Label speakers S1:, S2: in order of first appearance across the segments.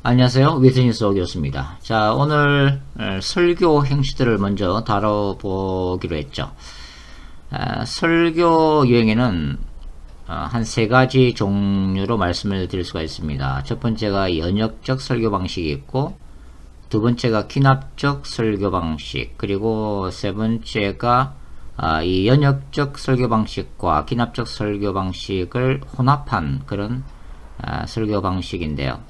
S1: 안녕하세요. 위트니스 오교수입니다. 자, 오늘 설교 행시들을 먼저 다뤄보기로 했죠. 설교 유형에는 한 세 가지 종류로 말씀을 드릴 수가 있습니다. 첫 번째가 연역적 설교 방식이 있고, 두 번째가 기납적 설교 방식, 그리고 세 번째가 이 연역적 설교 방식과 기납적 설교 방식을 혼합한 그런 설교 방식인데요.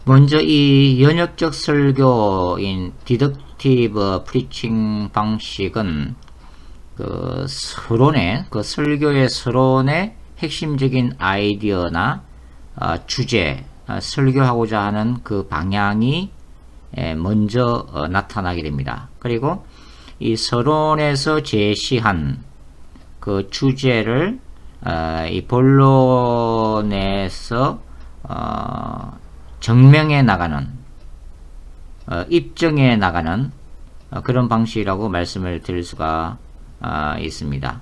S1: 먼저 이 연역적 설교인 디덕티브 프리칭 방식은 그 설교의 서론의 핵심적인 아이디어나 주제, 설교하고자 하는 그 방향이 먼저 나타나게 됩니다. 그리고 이 서론에서 제시한 그 주제를 이 본론에서 증명해 나가는, 입증해 나가는 그런 방식이라고 말씀을 드릴 수가 있습니다.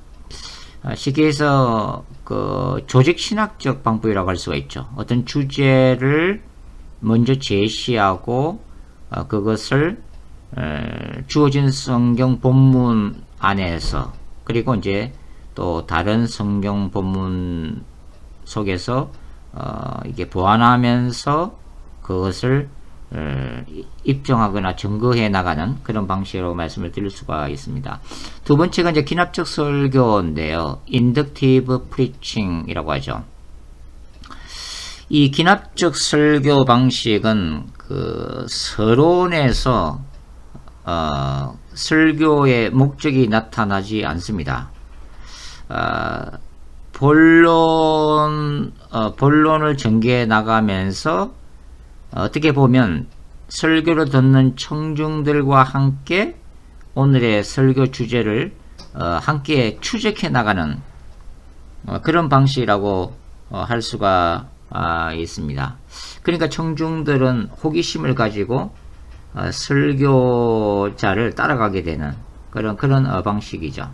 S1: 쉽게 해서 그 조직신학적 방법이라고 할 수가 있죠. 어떤 주제를 먼저 제시하고 그것을 주어진 성경 본문 안에서, 그리고 이제 또 다른 성경 본문 속에서 이게 보완하면서 그것을 입증하거나 증거해 나가는 그런 방식으로 말씀을 드릴 수가 있습니다. 두 번째가 이제 기납적 설교인데요. 인덕티브 프리칭이라고 하죠. 이 기납적 설교 방식은 그 서론에서 설교의 목적이 나타나지 않습니다. 본론을 전개해 나가면서 어떻게 보면 설교를 듣는 청중들과 함께 오늘의 설교 주제를 함께 추적해 나가는 그런 방식이라고 할 수가 있습니다. 그러니까 청중들은 호기심을 가지고 설교자를 따라가게 되는 그런 방식이죠.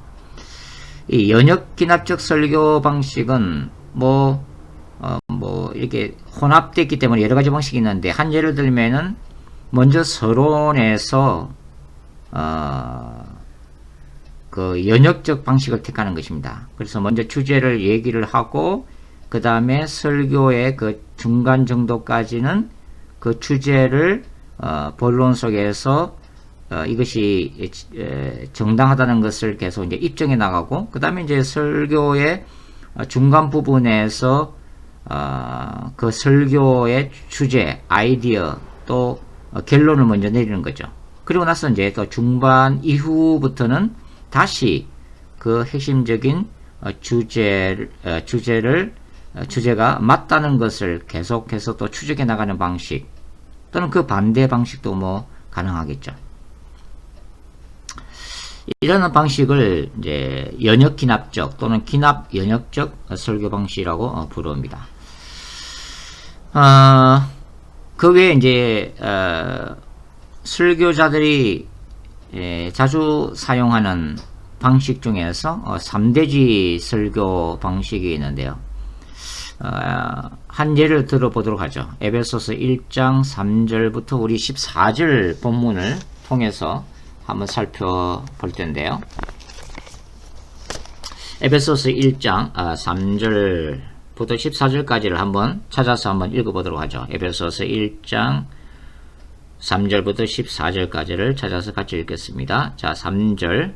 S1: 이 연역 기납적 설교 방식은 이렇게 혼합됐기 때문에 여러 가지 방식이 있는데, 한 예를 들면은 먼저 서론에서 그 연역적 방식을 택하는 것입니다. 그래서 먼저 주제를 얘기를 하고, 그 다음에 설교의 그 중간 정도까지는 그 주제를 본론 속에서 이것이 정당하다는 것을 계속 이제 입증해 나가고, 그 다음에 이제 설교의 중간 부분에서 그 설교의 주제, 아이디어, 또 결론을 먼저 내리는 거죠. 그리고 나서 이제 또 중반 이후부터는 다시 그 핵심적인 주제가 맞다는 것을 계속해서 또 추적해 나가는 방식, 또는 그 반대 방식도 가능하겠죠. 이런 방식을 이제 연역 기납적 또는 기납 연역적 설교 방식이라고 부릅니다. 그 외에 이제 설교자들이 자주 사용하는 방식 중에서 3대지 설교 방식이 있는데요. 한 예를 들어보도록 하죠. 에베소서 1장 3절부터 우리 14절 본문을 통해서 한번 살펴볼 텐데요. 에베소서 1장 3절부터 14절까지를 한번 찾아서 한번 읽어보도록 하죠. 에베소서 1장 3절부터 14절까지를 찾아서 같이 읽겠습니다. 자, 3절.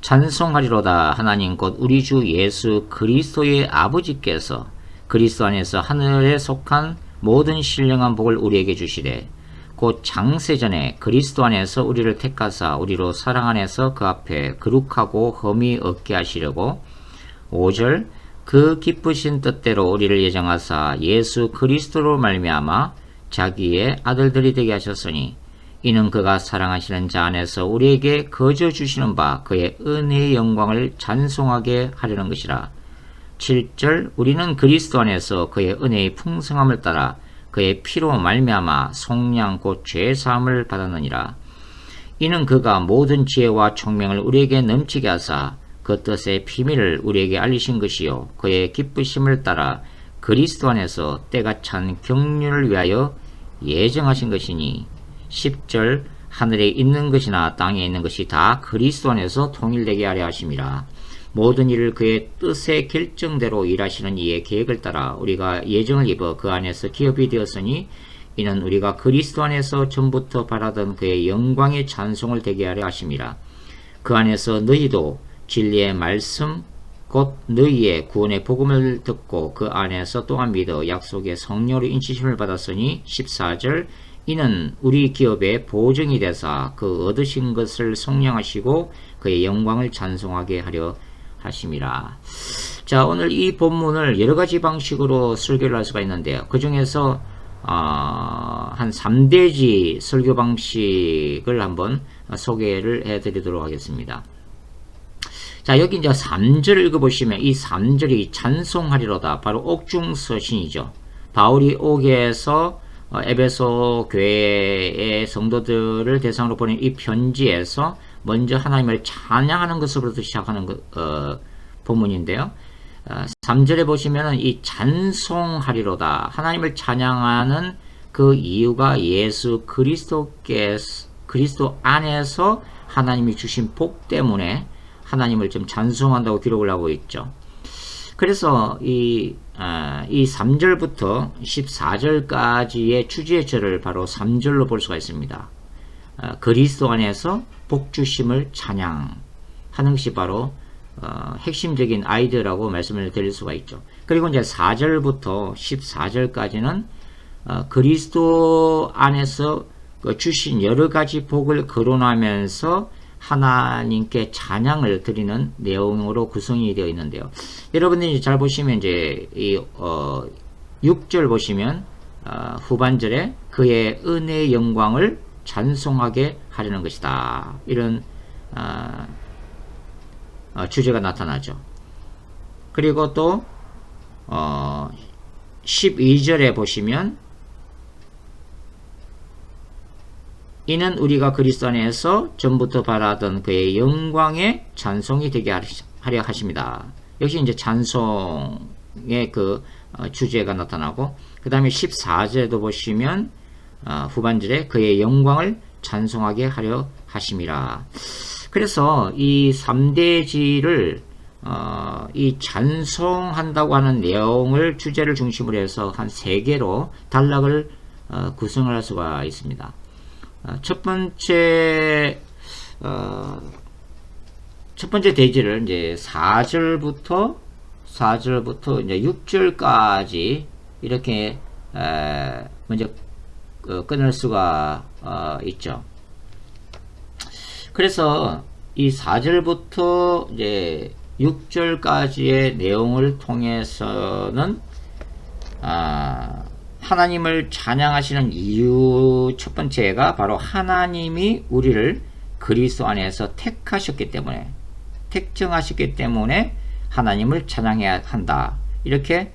S1: 찬송하리로다 하나님 곧 우리 주 예수 그리스도의 아버지께서 그리스도 안에서 하늘에 속한 모든 신령한 복을 우리에게 주시되, 곧 장세전에 그리스도 안에서 우리를 택하사 우리로 사랑 안에서 그 앞에 거룩하고 흠이 없게 하시려고 5절 그 기쁘신 뜻대로 우리를 예정하사 예수 그리스도로 말미암아 자기의 아들들이 되게 하셨으니 이는 그가 사랑하시는 자 안에서 우리에게 거저 주시는 바 그의 은혜의 영광을 찬송하게 하려는 것이라. 7절 우리는 그리스도 안에서 그의 은혜의 풍성함을 따라 그의 피로 말미암아 속량 곧 죄사함을 받았느니라. 이는 그가 모든 지혜와 총명을 우리에게 넘치게 하사 그 뜻의 비밀을 우리에게 알리신 것이요 그의 기쁘심을 따라 그리스도 안에서 때가 찬 경륜을 위하여 예정하신 것이니 10절 하늘에 있는 것이나 땅에 있는 것이 다 그리스도 안에서 통일되게 하려 하심이라. 모든 일을 그의 뜻의 결정대로 일하시는 이의 계획을 따라 우리가 예정을 입어 그 안에서 기업이 되었으니 이는 우리가 그리스도 안에서 전부터 바라던 그의 영광의 찬송을 되게 하려 하심이라. 그 안에서 너희도 진리의 말씀 곧 너희의 구원의 복음을 듣고 그 안에서 또한 믿어 약속의 성령으로 인치심을 받았으니 14절 이는 우리 기업의 보증이 되사 그 얻으신 것을 성령하시고 그의 영광을 찬송하게 하려 하심이라. 자, 오늘 이 본문을 여러가지 방식으로 설교를 할 수가 있는데요. 그 중에서 한 3대지 설교 방식을 한번 소개를 해드리도록 하겠습니다. 자, 여기 이제 3절을 읽어보시면 이 3절이 찬송하리로다. 바로 옥중서신이죠. 바울이 옥에서 에베소 교회의 성도들을 대상으로 보낸 이 편지에서 먼저 하나님을 찬양하는 것으로부터 시작하는 본문인데요. 3절에 보시면은 이 찬송하리로다. 하나님을 찬양하는 그 이유가 예수 그리스도 안에서 하나님이 주신 복 때문에 하나님을 좀 찬송한다고 기록을 하고 있죠. 그래서 이 3절부터 14절까지의 주제절을 바로 3절로 볼 수가 있습니다. 그리스도 안에서 복 주심을 찬양하는 것이 바로 핵심적인 아이디어라고 말씀을 드릴 수가 있죠. 그리고 이제 4절부터 14절까지는 그리스도 안에서 주신 여러 가지 복을 거론하면서 하나님께 찬양을 드리는 내용으로 구성이 되어 있는데요. 여러분들이 잘 보시면 이제 이 6절 보시면 후반절에 그의 은혜의 영광을 찬송하게 하려는 것이다. 이런 주제가 나타나죠. 그리고 또 12절에 보시면 이는 우리가 그리스도 안에서 전부터 바라던 그의 영광의 찬송이 되게 하려 하십니다. 역시 이제 찬송의 그 주제가 나타나고, 그 다음에 14절에도 보시면 후반절에 그의 영광을 찬송하게 하려 하심이라. 그래서 이 3대지를 이 찬송한다고 하는 내용을 주제를 중심으로 해서 한 3개로 단락을 구성을 할 수가 있습니다. 첫 번째 대지를 이제 4절부터 이제 6절까지 이렇게 먼저 끊을 수가 있죠. 그래서 이 4절부터 이제 6절까지의 내용을 통해서는 하나님을 찬양하시는 이유 첫 번째가 바로 하나님이 우리를 그리스도 안에서 택하셨기 때문에, 택정하셨기 때문에 하나님을 찬양해야 한다. 이렇게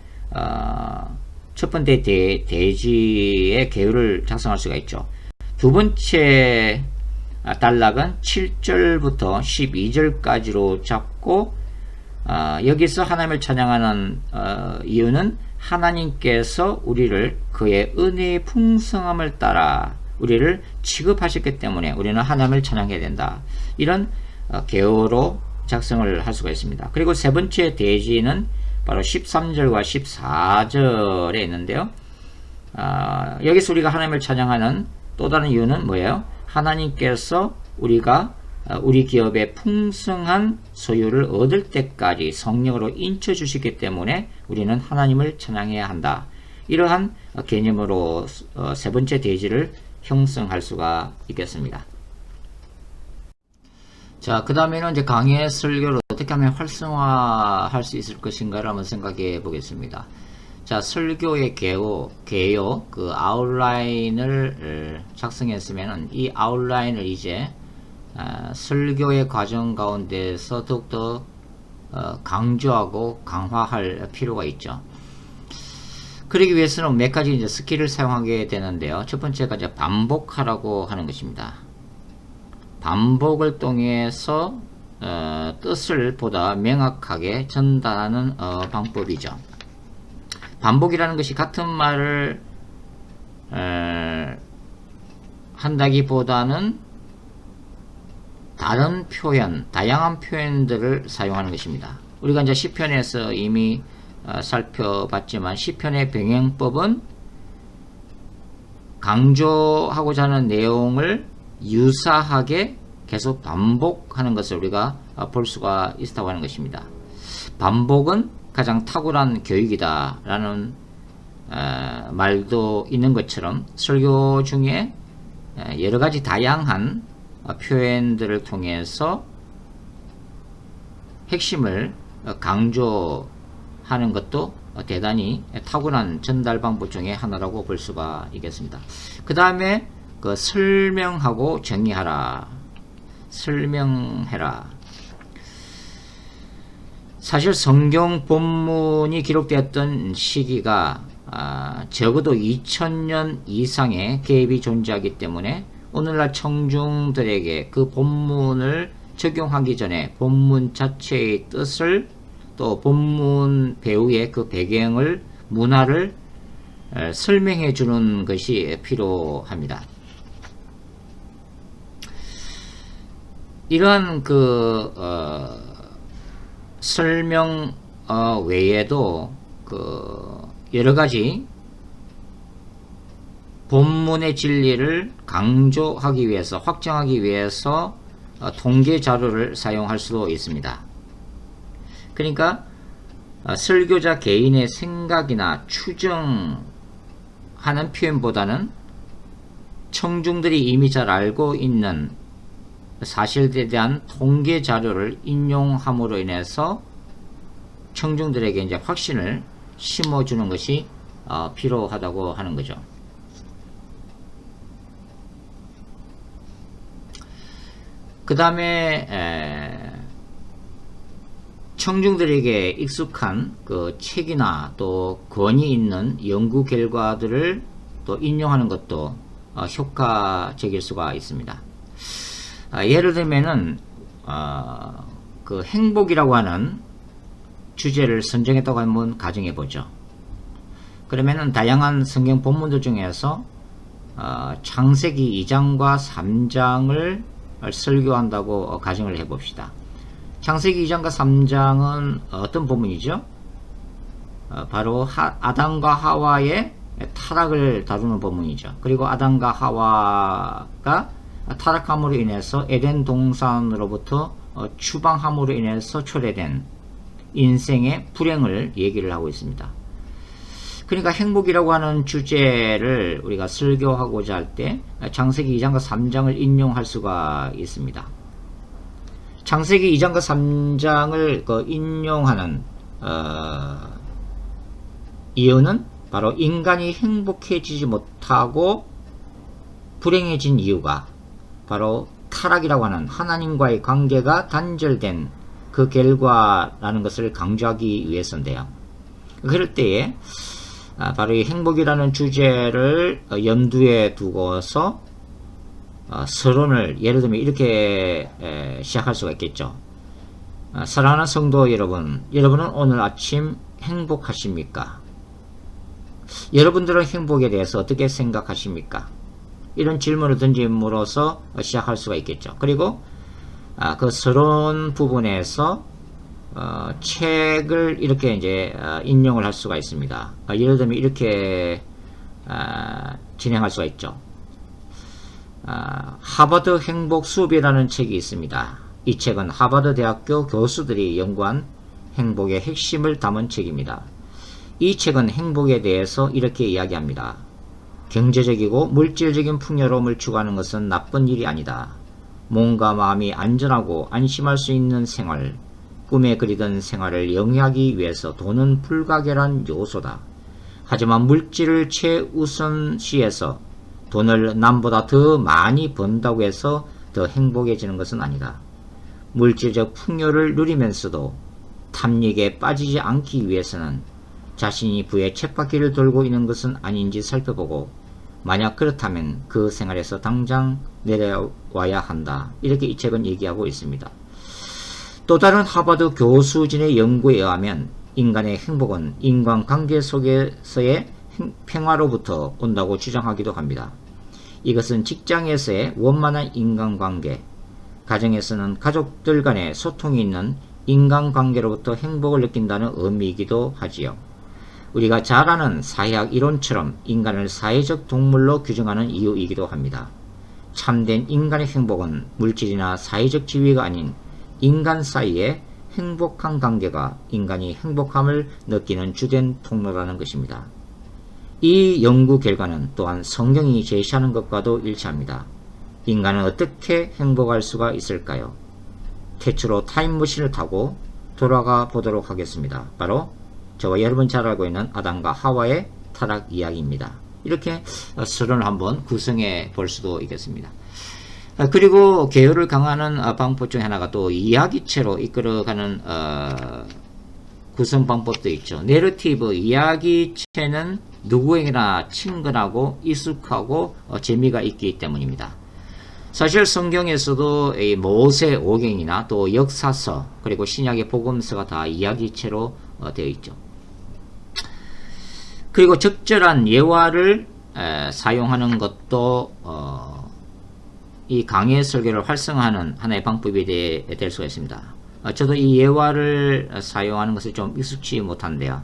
S1: 첫 번째 대지의 계율을 작성할 수가 있죠. 두 번째 단락은 7절부터 12절까지로 잡고 여기서 하나님을 찬양하는 이유는 하나님께서 우리를 그의 은혜의 풍성함을 따라 우리를 취급하셨기 때문에 우리는 하나님을 찬양해야 된다. 이런 계호로 작성을 할 수가 있습니다. 그리고 세 번째 대지는 바로 13절과 14절에 있는데요. 여기서 우리가 하나님을 찬양하는 또 다른 이유는 뭐예요? 하나님께서 우리가 우리 기업의 풍성한 소유를 얻을 때까지 성령으로 인쳐 주시기 때문에 우리는 하나님을 찬양해야 한다. 이러한 개념으로 세 번째 대지를 형성할 수가 있겠습니다. 자, 그 다음에는 이제 강의 설교를 어떻게 하면 활성화할 수 있을 것인가를 한번 생각해 보겠습니다. 자, 설교의 개요, 그 아웃라인을 작성했으면 이 아웃라인을 이제 설교의 과정 가운데서 더욱더 강조하고 강화할 필요가 있죠. 그러기 위해서는 몇 가지 이제 스킬을 사용하게 되는데요. 첫 번째가 이제 반복하라고 하는 것입니다. 반복을 통해서 뜻을 보다 명확하게 전달하는 방법이죠. 반복이라는 것이 같은 말을 한다기보다는 다른 표현, 다양한 표현들을 사용하는 것입니다. 우리가 이제 시편에서 이미 살펴봤지만 시편의 병행법은 강조하고자 하는 내용을 유사하게 계속 반복하는 것을 우리가 볼 수가 있다고 하는 것입니다. 반복은 가장 탁월한 교육이다 라는 말도 있는 것처럼 설교 중에 여러가지 다양한 표현들을 통해서 핵심을 강조하는 것도 대단히 탁월한 전달 방법 중에 하나라고 볼 수가 있겠습니다. 그 다음에 그 설명하고 정의하라. 설명해라. 사실 성경 본문이 기록되었던 시기가 적어도 2000년 이상의 갭이 존재하기 때문에 오늘날 청중들에게 그 본문을 적용하기 전에 본문 자체의 뜻을 또 본문 배우의 그 배경을 문화를 설명해 주는 것이 필요합니다. 이러한 그 설명 외에도 그 여러 가지 본문의 진리를 강조하기 위해서 확정하기 위해서 통계 자료를 사용할 수도 있습니다. 그러니까 설교자 개인의 생각이나 추정하는 표현보다는 청중들이 이미 잘 알고 있는 사실에 대한 통계 자료를 인용함으로 인해서 청중들에게 이제 확신을 심어주는 것이 필요하다고 하는 거죠. 그 다음에 청중들에게 익숙한 그 책이나 또 권위 있는 연구 결과들을 또 인용하는 것도 효과적일 수가 있습니다. 예를 들면은 그 행복이라고 하는 주제를 선정했다고 한번 가정해 보죠. 그러면은 다양한 성경 본문들 중에서 창세기 2장과 3장을 설교한다고 가정을 해 봅시다. 창세기 2장과 3장은 어떤 본문이죠? 바로 아담과 하와의 타락을 다루는 본문이죠. 그리고 아담과 하와가 타락함으로 인해서 에덴 동산으로부터 추방함으로 인해서 초래된 인생의 불행을 얘기를 하고 있습니다. 그러니까 행복이라고 하는 주제를 우리가 설교하고자 할 때 창세기 2장과 3장을 인용할 수가 있습니다. 창세기 2장과 3장을 인용하는 이유는 바로 인간이 행복해지지 못하고 불행해진 이유가 바로 타락이라고 하는 하나님과의 관계가 단절된 그 결과라는 것을 강조하기 위해서인데요. 그럴 때에 바로 이 행복이라는 주제를 염두에 두고서 서론을 예를 들면 이렇게 시작할 수가 있겠죠. 사랑하는 성도 여러분, 여러분은 오늘 아침 행복하십니까? 여러분들은 행복에 대해서 어떻게 생각하십니까? 이런 질문을 던짐으로써 시작할 수가 있겠죠. 그리고 그 서론 부분에서 책을 이렇게 이제 인용을 할 수가 있습니다. 예를 들면 이렇게 진행할 수가 있죠. 하버드 행복 수업이라는 책이 있습니다. 이 책은 하버드 대학교 교수들이 연구한 행복의 핵심을 담은 책입니다. 이 책은 행복에 대해서 이렇게 이야기합니다. 경제적이고 물질적인 풍요로움을 추구하는 것은 나쁜 일이 아니다. 몸과 마음이 안전하고 안심할 수 있는 생활, 꿈에 그리던 생활을 영위하기 위해서 돈은 불가결한 요소다. 하지만 물질을 최우선시해서 돈을 남보다 더 많이 번다고 해서 더 행복해지는 것은 아니다. 물질적 풍요를 누리면서도 탐닉에 빠지지 않기 위해서는 자신이 부의 쳇바퀴를 돌고 있는 것은 아닌지 살펴보고 만약 그렇다면 그 생활에서 당장 내려와야 한다. 이렇게 이 책은 얘기하고 있습니다. 또 다른 하버드 교수진의 연구에 의하면 인간의 행복은 인간관계 속에서의 평화로부터 온다고 주장하기도 합니다. 이것은 직장에서의 원만한 인간관계, 가정에서는 가족들 간의 소통이 있는 인간관계로부터 행복을 느낀다는 의미이기도 하지요. 우리가 잘 아는 사회학 이론처럼 인간을 사회적 동물로 규정하는 이유이기도 합니다. 참된 인간의 행복은 물질이나 사회적 지위가 아닌 인간 사이의 행복한 관계가 인간이 행복함을 느끼는 주된 통로라는 것입니다. 이 연구 결과는 또한 성경이 제시하는 것과도 일치합니다. 인간은 어떻게 행복할 수가 있을까요? 태초로 타임머신을 타고 돌아가 보도록 하겠습니다. 바로 저와 여러분 잘 알고 있는 아담과 하와의 타락 이야기입니다. 이렇게 서론을 한번 구성해 볼 수도 있겠습니다. 그리고 계율을 강화하는 방법 중 하나가 또 이야기체로 이끌어가는 구성 방법도 있죠. 내러티브 이야기체는 누구에게나 친근하고 익숙하고 재미가 있기 때문입니다. 사실 성경에서도 이 모세 오경이나 또 역사서 그리고 신약의 복음서가 다 이야기체로 되어 있죠. 그리고 적절한 예화를 사용하는 것도 이 강의 설교를 활성화하는 하나의 방법이 될 수가 있습니다. 저도 이 예화를 사용하는 것을 좀 익숙치 못한데요.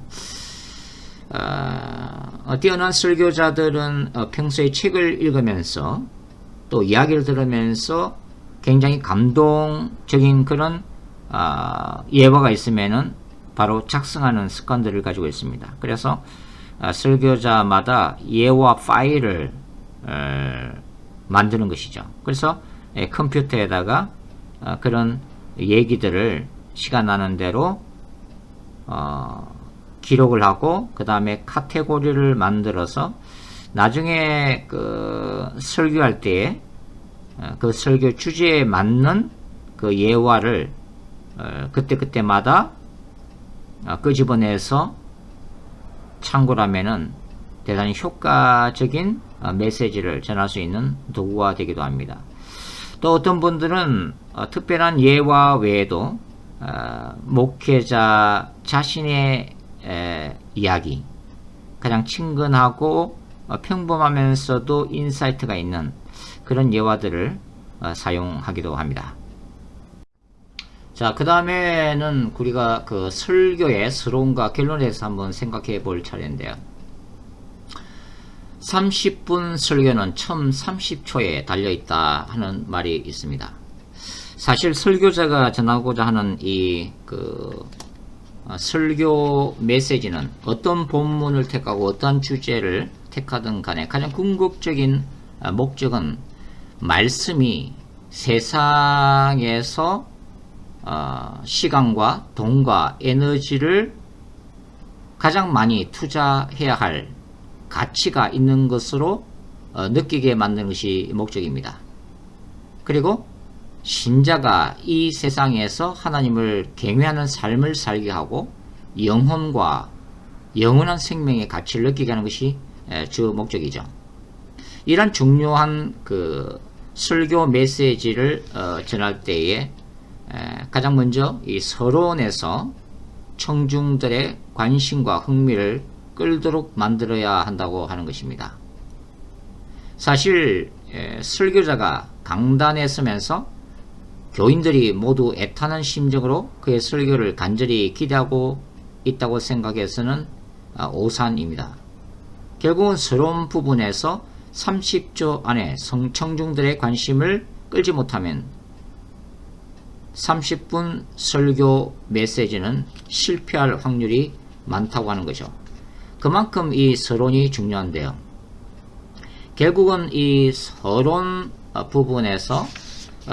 S1: 뛰어난 설교자들은 평소에 책을 읽으면서 또 이야기를 들으면서 굉장히 감동적인 그런 예화가 있으면은 바로 작성하는 습관들을 가지고 있습니다. 그래서 설교자마다 예화 파일을 만드는 것이죠. 그래서 컴퓨터에다가 그런 얘기들을 시간 나는 대로 기록을 하고 그 다음에 카테고리를 만들어서 나중에 그 설교할 때에 그 설교 주제에 맞는 그 예화를 그때그때마다 끄집어내서 참고를 하면은 대단히 효과적인 메시지를 전할 수 있는 도구가 되기도 합니다. 또 어떤 분들은 특별한 예화 외에도 목회자 자신의 이야기, 가장 친근하고 평범하면서도 인사이트가 있는 그런 예화들을 사용하기도 합니다. 자, 그 다음에는 우리가 그 설교의 서론과 결론에 대해서 한번 생각해 볼 차례인데요. 30분 설교는 처음 30초에 달려있다 하는 말이 있습니다. 사실 설교자가 전하고자 하는 이 설교 메시지는 어떤 본문을 택하고 어떤 주제를 택하든 간에 가장 궁극적인 목적은 말씀이 세상에서 시간과 돈과 에너지를 가장 많이 투자해야 할 가치가 있는 것으로 느끼게 만드는 것이 목적입니다. 그리고 신자가 이 세상에서 하나님을 경외하는 삶을 살게 하고 영혼과 영원한 생명의 가치를 느끼게 하는 것이 주 목적이죠. 이런 중요한 그 설교 메시지를 전할 때에 가장 먼저 이 서론에서 청중들의 관심과 흥미를 끌도록 만들어야 한다고 하는 것입니다. 사실 설교자가 강단에 서면서 교인들이 모두 애타는 심정으로 그의 설교를 간절히 기대하고 있다고 생각해서는 오산입니다. 결국은 서론 부분에서 30초 안에 청중들의 관심을 끌지 못하면 30분 설교 메시지는 실패할 확률이 많다고 하는 거죠. 그만큼 이 서론이 중요한데요. 결국은 이 서론 부분에서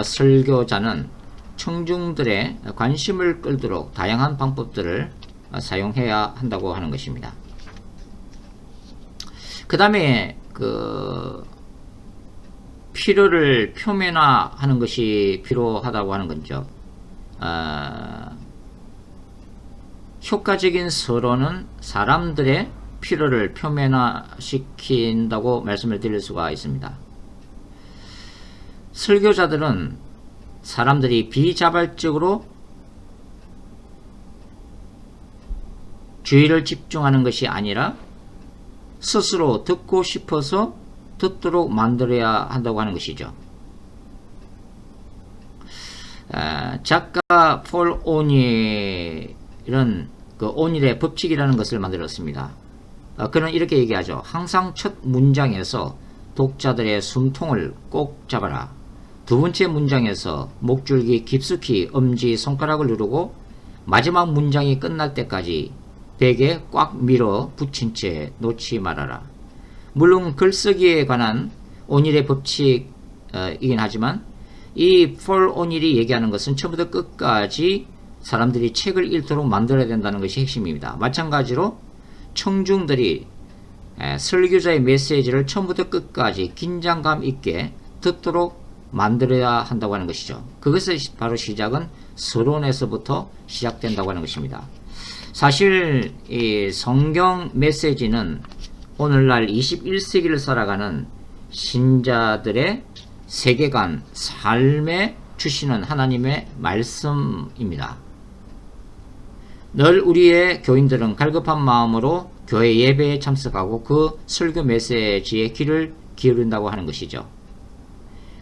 S1: 설교자는 청중들의 관심을 끌도록 다양한 방법들을 사용해야 한다고 하는 것입니다. 그 다음에 필요를 표면화하는 것이 필요하다고 하는 거죠. 효과적인 서론은 사람들의 필요를 표면화시킨다고 말씀을 드릴 수가 있습니다. 설교자들은 사람들이 비자발적으로 주의를 집중하는 것이 아니라 스스로 듣고 싶어서 듣도록 만들어야 한다고 하는 것이죠. 작가 폴 오닐은 그 오닐의 법칙이라는 것을 만들었습니다. 그는 이렇게 얘기하죠. 항상 첫 문장에서 독자들의 숨통을 꼭 잡아라. 두 번째 문장에서 목줄기 깊숙이 엄지 손가락을 누르고 마지막 문장이 끝날 때까지 베개에 꽉 밀어 붙인 채 놓지 말아라. 물론 글쓰기에 관한 오닐의 법칙이긴 하지만 이 폴 오닐이 얘기하는 것은 처음부터 끝까지 사람들이 책을 읽도록 만들어야 된다는 것이 핵심입니다. 마찬가지로 청중들이 설교자의 메시지를 처음부터 끝까지 긴장감 있게 듣도록 만들어야 한다고 하는 것이죠. 그것의 바로 시작은 서론에서부터 시작된다고 하는 것입니다. 사실 이 성경 메시지는 오늘날 21세기를 살아가는 신자들의 세계관, 삶에 주시는 하나님의 말씀입니다. 늘 우리의 교인들은 갈급한 마음으로 교회 예배에 참석하고 그 설교 메시지에 귀를 기울인다고 하는 것이죠.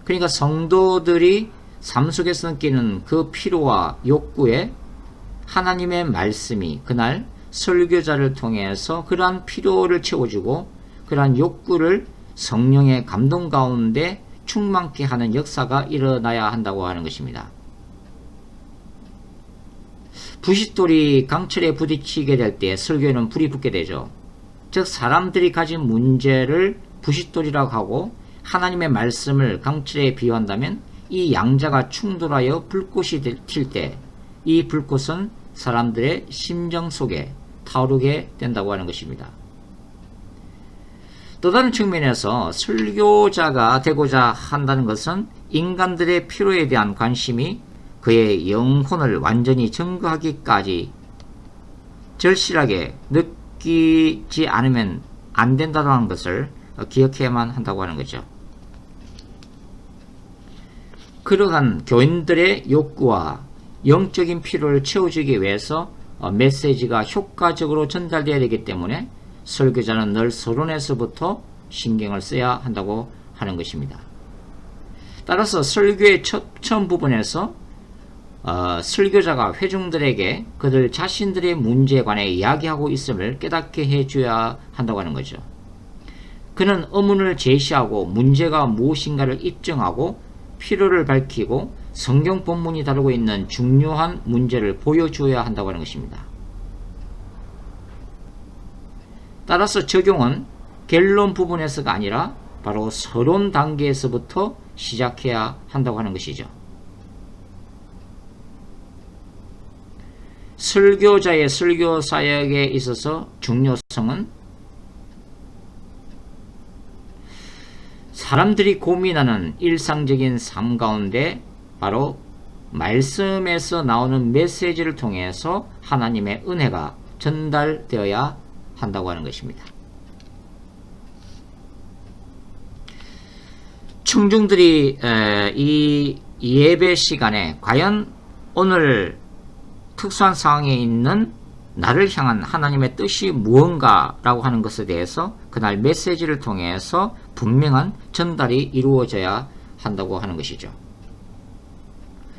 S1: 그러니까 성도들이 삶 속에서 느끼는 그 필요와 욕구에 하나님의 말씀이 그날 설교자를 통해서 그러한 필요를 채워주고 그러한 욕구를 성령의 감동 가운데 충만케 하는 역사가 일어나야 한다고 하는 것입니다. 부싯돌이 강철에 부딪히게 될 때 설교에는 불이 붙게 되죠. 즉 사람들이 가진 문제를 부싯돌이라고 하고 하나님의 말씀을 강철에 비유한다면 이 양자가 충돌하여 불꽃이 튈 때 이 불꽃은 사람들의 심정 속에 타오르게 된다고 하는 것입니다. 또 다른 측면에서 설교자가 되고자 한다는 것은 인간들의 필요에 대한 관심이 그의 영혼을 완전히 증거하기까지 절실하게 느끼지 않으면 안 된다는 것을 기억해야만 한다고 하는 거죠. 그러한 교인들의 욕구와 영적인 필요를 채워주기 위해서 메시지가 효과적으로 전달되어야 되기 때문에 설교자는 늘 서론에서부터 신경을 써야 한다고 하는 것입니다. 따라서 설교의 처음 부분에서 설교자가 회중들에게 그들 자신들의 문제에 관해 이야기하고 있음을 깨닫게 해줘야 한다고 하는 거죠. 그는 의문을 제시하고 문제가 무엇인가를 입증하고 필요를 밝히고 성경 본문이 다루고 있는 중요한 문제를 보여줘야 한다고 하는 것입니다. 따라서 적용은 결론 부분에서가 아니라 바로 서론 단계에서부터 시작해야 한다고 하는 것이죠. 설교자의 설교 사역에 있어서 중요성은 사람들이 고민하는 일상적인 삶 가운데 바로 말씀에서 나오는 메시지를 통해서 하나님의 은혜가 전달되어야 한다고 하는 것입니다. 청중들이 이 예배 시간에 과연 오늘 특수한 상황에 있는 나를 향한 하나님의 뜻이 무언가라고 하는 것에 대해서 그날 메시지를 통해서 분명한 전달이 이루어져야 한다고 하는 것이죠.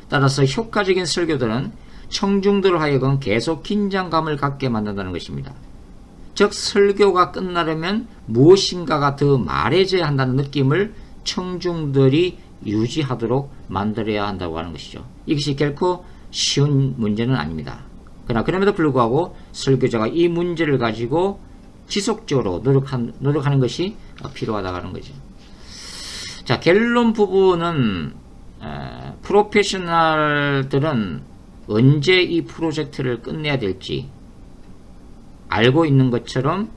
S1: 따라서 효과적인 설교들은 청중들을 하여금 계속 긴장감을 갖게 만든다는 것입니다. 즉 설교가 끝나려면 무엇인가가 더 말해져야 한다는 느낌을 청중들이 유지하도록 만들어야 한다고 하는 것이죠. 이것이 결코 쉬운 문제는 아닙니다. 그러나 그럼에도 불구하고 설교자가 이 문제를 가지고 지속적으로 노력하는 것이 필요하다고 하는 거죠. 자, 결론 부분은 프로페셔널들은 언제 이 프로젝트를 끝내야 될지 알고 있는 것처럼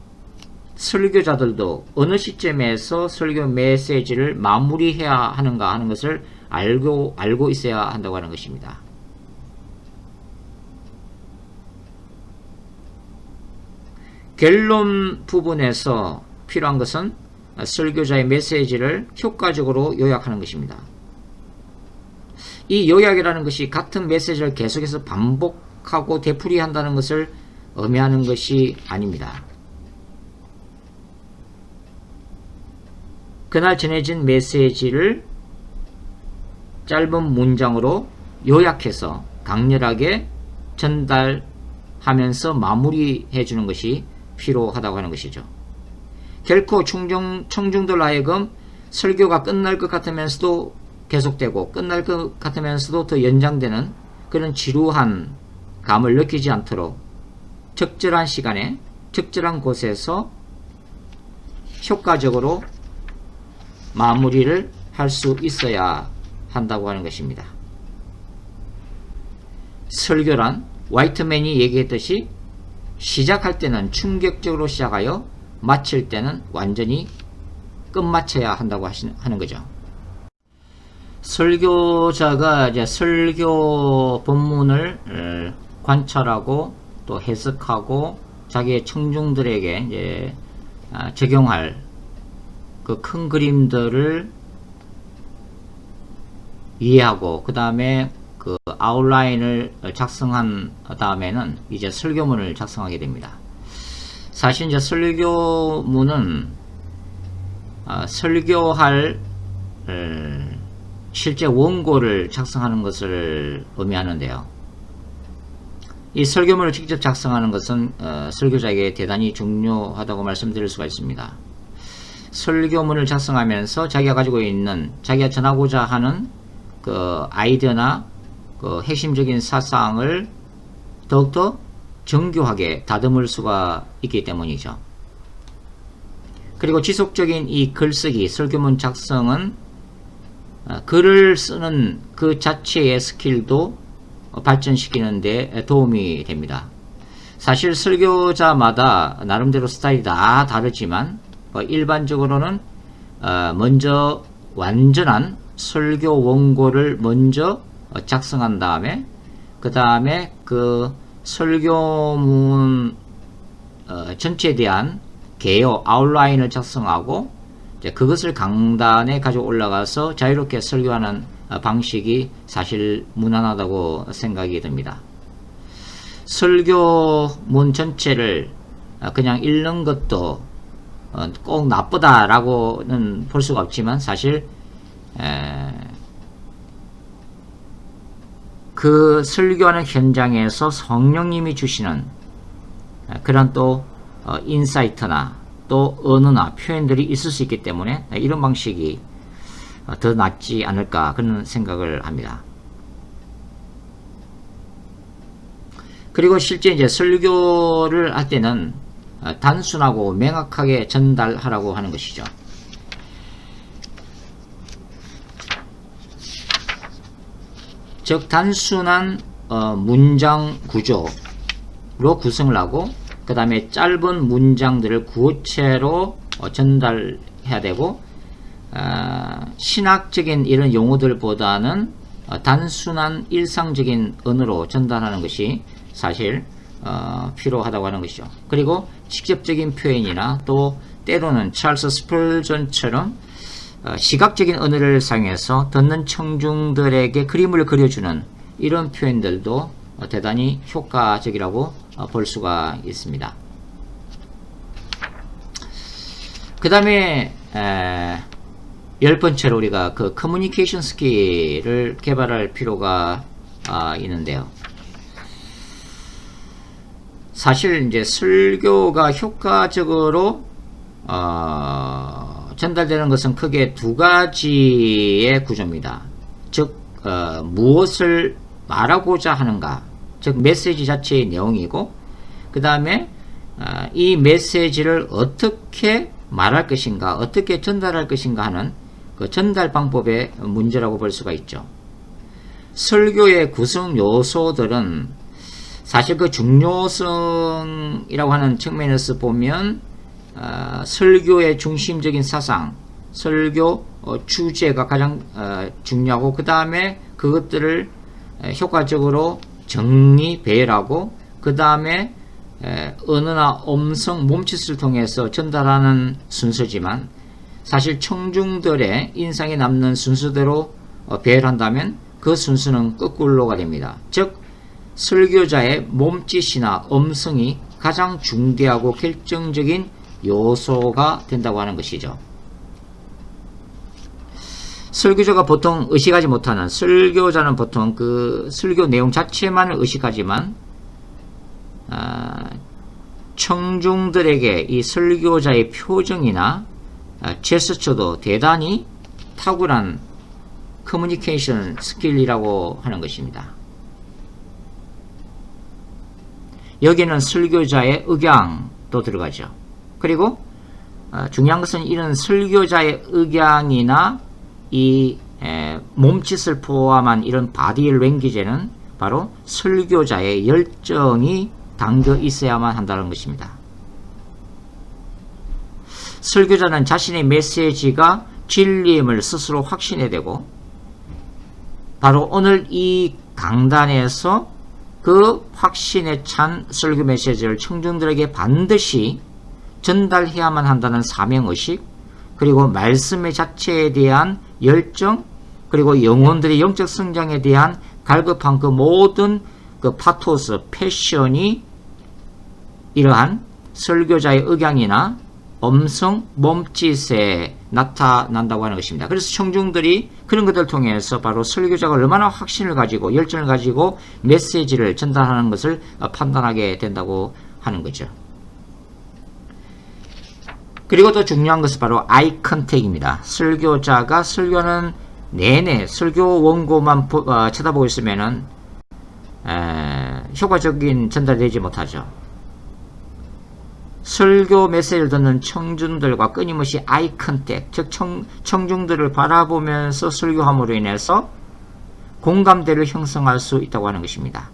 S1: 설교자들도 어느 시점에서 설교 메시지를 마무리해야 하는가 하는 것을 알고 있어야 한다고 하는 것입니다. 결론 부분에서 필요한 것은 설교자의 메시지를 효과적으로 요약하는 것입니다. 이 요약이라는 것이 같은 메시지를 계속해서 반복하고 되풀이한다는 것을 의미하는 것이 아닙니다. 그날 전해진 메시지를 짧은 문장으로 요약해서 강렬하게 전달하면서 마무리해 주는 것이 필요하다고 하는 것이죠. 결코 청중들 하여금 설교가 끝날 것 같으면서도 계속되고 끝날 것 같으면서도 더 연장되는 그런 지루한 감을 느끼지 않도록 적절한 시간에 적절한 곳에서 효과적으로 마무리를 할 수 있어야 한다고 하는 것입니다. 설교란 화이트맨이 얘기했듯이 시작할 때는 충격적으로 시작하여 마칠 때는 완전히 끝마쳐야 한다고 하는 거죠. 설교자가 이제 설교 본문을 관찰하고 또 해석하고 자기의 청중들에게 이제 적용할 그 큰 그림들을 이해하고 그 다음에 그 아웃라인을 작성한 다음에는 이제 설교문을 작성하게 됩니다. 사실 이제 설교문은 설교할 실제 원고를 작성하는 것을 의미하는데요. 이 설교문을 직접 작성하는 것은 설교자에게 대단히 중요하다고 말씀드릴 수가 있습니다. 설교문을 작성하면서 자기가 가지고 있는 자기가 전하고자 하는 그 아이디어나 그 핵심적인 사상을 더욱더 정교하게 다듬을 수가 있기 때문이죠. 그리고 지속적인 이 글쓰기, 설교문 작성은 글을 쓰는 그 자체의 스킬도 발전시키는 데 도움이 됩니다. 사실 설교자마다 나름대로 스타일이 다 다르지만 일반적으로는 먼저 완전한 설교 원고를 먼저 작성한 다음에 그 다음에 그 설교문 전체에 대한 개요, 아웃라인을 작성하고 이제 그것을 강단에 가지고 올라가서 자유롭게 설교하는 방식이 사실 무난하다고 생각이 듭니다. 설교문 전체를 그냥 읽는 것도 꼭 나쁘다라고는 볼 수가 없지만 사실 그 설교하는 현장에서 성령님이 주시는 그런 또 인사이트나 또 언어나 표현들이 있을 수 있기 때문에 이런 방식이 더 낫지 않을까 그런 생각을 합니다. 그리고 실제 이제 설교를 할 때는 단순하고 명확하게 전달하라고 하는 것이죠. 즉 단순한 문장 구조로 구성을 하고 그 다음에 짧은 문장들을 구체로 전달해야 되고 신학적인 이런 용어들보다는 단순한 일상적인 언어로 전달하는 것이 사실 필요하다고 하는 것이죠. 그리고 직접적인 표현이나 또 때로는 찰스 스펄전처럼 시각적인 언어를 사용해서 듣는 청중들에게 그림을 그려주는 이런 표현들도 대단히 효과적이라고 볼 수가 있습니다. 그 다음에 10번째로 우리가 그 커뮤니케이션 스킬을 개발할 필요가 있는데요. 사실 이제 설교가 효과적으로 전달되는 것은 크게 두 가지의 구조입니다. 즉 무엇을 말하고자 하는가, 즉 메시지 자체의 내용이고 그 다음에 이 메시지를 어떻게 말할 것인가, 어떻게 전달할 것인가 하는 그 전달 방법의 문제라고 볼 수가 있죠. 설교의 구성 요소들은 사실 그 중요성이라고 하는 측면에서 보면 설교의 중심적인 사상, 설교 주제가 가장 중요하고 그 다음에 그것들을 효과적으로 정리, 배열하고 그 다음에 언어나 음성, 몸짓을 통해서 전달하는 순서지만 사실 청중들의 인상에 남는 순서대로 배열한다면 그 순서는 거꾸로가 됩니다. 즉 설교자의 몸짓이나 음성이 가장 중대하고 결정적인 요소가 된다고 하는 것이죠. 설교자가 보통 의식하지 못하는, 설교자는 보통 그 설교 내용 자체만을 의식하지만 청중들에게 이 설교자의 표정이나 제스처도 대단히 탁월한 커뮤니케이션 스킬이라고 하는 것입니다. 여기는 설교자의 억양도 들어가죠. 그리고 중요한 것은 이런 설교자의 억양이나 이 몸짓을 포함한 이런 바디 랭귀지에는 바로 설교자의 열정이 담겨 있어야만 한다는 것입니다. 설교자는 자신의 메시지가 진리임을 스스로 확신해야 되고, 바로 오늘 이 강단에서 그 확신에 찬 설교 메시지를 청중들에게 반드시 전달해야만 한다는 사명의식, 그리고 말씀의 자체에 대한 열정, 그리고 영혼들의 영적 성장에 대한 갈급한 그 모든 그 파토스, 패션이 이러한 설교자의 억양이나 음성, 몸짓에 나타난다고 하는 것입니다. 그래서 청중들이 그런 것들을 통해서 바로 설교자가 얼마나 확신을 가지고 열정을 가지고 메시지를 전달하는 것을 판단하게 된다고 하는 거죠. 그리고 또 중요한 것은 바로 아이 컨택입니다. 설교자가 설교는 내내 설교 원고만 쳐다보고 있으면은 효과적인 전달이 되지 못하죠. 설교 메시지를 듣는 청중들과 끊임없이 아이 컨택, 즉 청중들을 바라보면서 설교함으로 인해서 공감대를 형성할 수 있다고 하는 것입니다.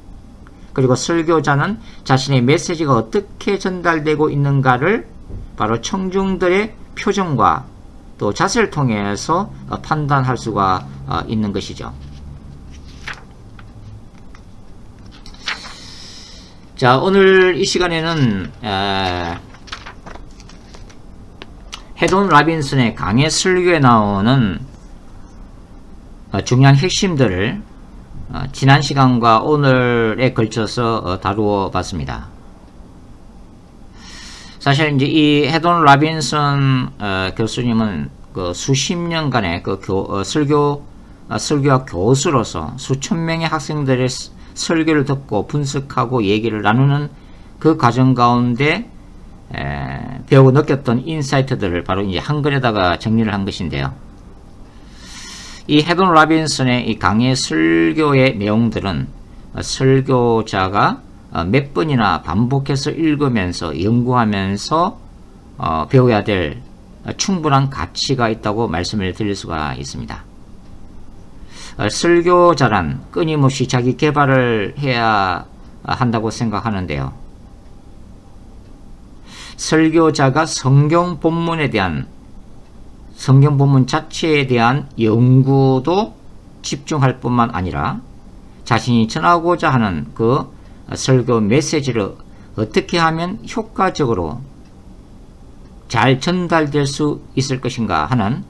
S1: 그리고 설교자는 자신의 메시지가 어떻게 전달되고 있는가를 바로 청중들의 표정과 또 자세를 통해서 판단할 수가 있는 것이죠. 자, 오늘 이 시간에는 헤돈 라빈슨의 강의 설교에 나오는 중요한 핵심들을 지난 시간과 오늘에 걸쳐서 다루어 봤습니다. 사실 이제 이 헤돈 라빈슨 교수님은 그 수십 년간의 그 설교학 교수로서 수천 명의 학생들의 설교를 듣고 분석하고 얘기를 나누는 그 과정 가운데 배우고 느꼈던 인사이트들을 바로 이제 한 권에다가 정리를 한 것인데요. 이 헤돈 라빈슨의 이 강의 설교의 내용들은 설교자가 몇 번이나 반복해서 읽으면서 연구하면서 배워야 될 충분한 가치가 있다고 말씀을 드릴 수가 있습니다. 설교자란 끊임없이 자기 개발을 해야 한다고 생각하는데요. 설교자가 성경 본문에 대한, 성경 본문 자체에 대한 연구도 집중할 뿐만 아니라 자신이 전하고자 하는 그 설교 메시지를 어떻게 하면 효과적으로 잘 전달될 수 있을 것인가 하는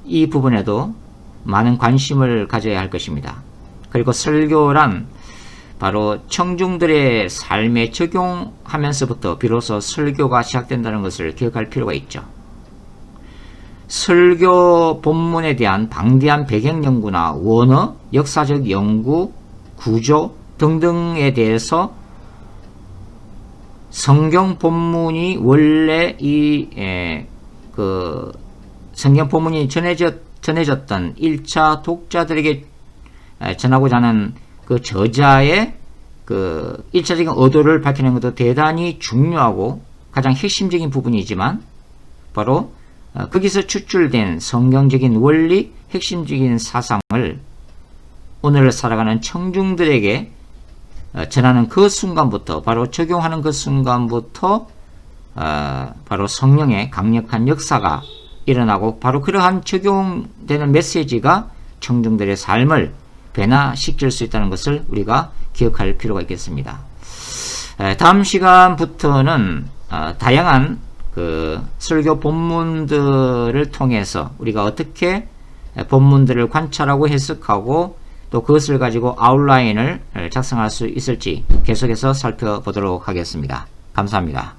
S1: 이 부분에도 많은 관심을 가져야 할 것입니다. 그리고 설교란 바로 청중들의 삶에 적용하면서부터 비로소 설교가 시작된다는 것을 기억할 필요가 있죠. 설교 본문에 대한 방대한 배경 연구나 원어, 역사적 연구, 구조 등등에 대해서 성경 본문이 원래 그 성경 본문이 전해졌던 1차 독자들에게 전하고자 하는 그 저자의 그 1차적인 의도를 밝히는 것도 대단히 중요하고 가장 핵심적인 부분이지만, 바로 거기서 추출된 성경적인 원리, 핵심적인 사상을 오늘 살아가는 청중들에게 전하는 그 순간부터, 바로 적용하는 그 순간부터 바로 성령의 강력한 역사가 일어나고, 바로 그러한 적용되는 메시지가 청중들의 삶을 변화시킬 수 있다는 것을 우리가 기억할 필요가 있겠습니다. 다음 시간부터는 다양한 그 설교 본문들을 통해서 우리가 어떻게 본문들을 관찰하고 해석하고 또 그것을 가지고 아웃라인을 작성할 수 있을지 계속해서 살펴보도록 하겠습니다. 감사합니다.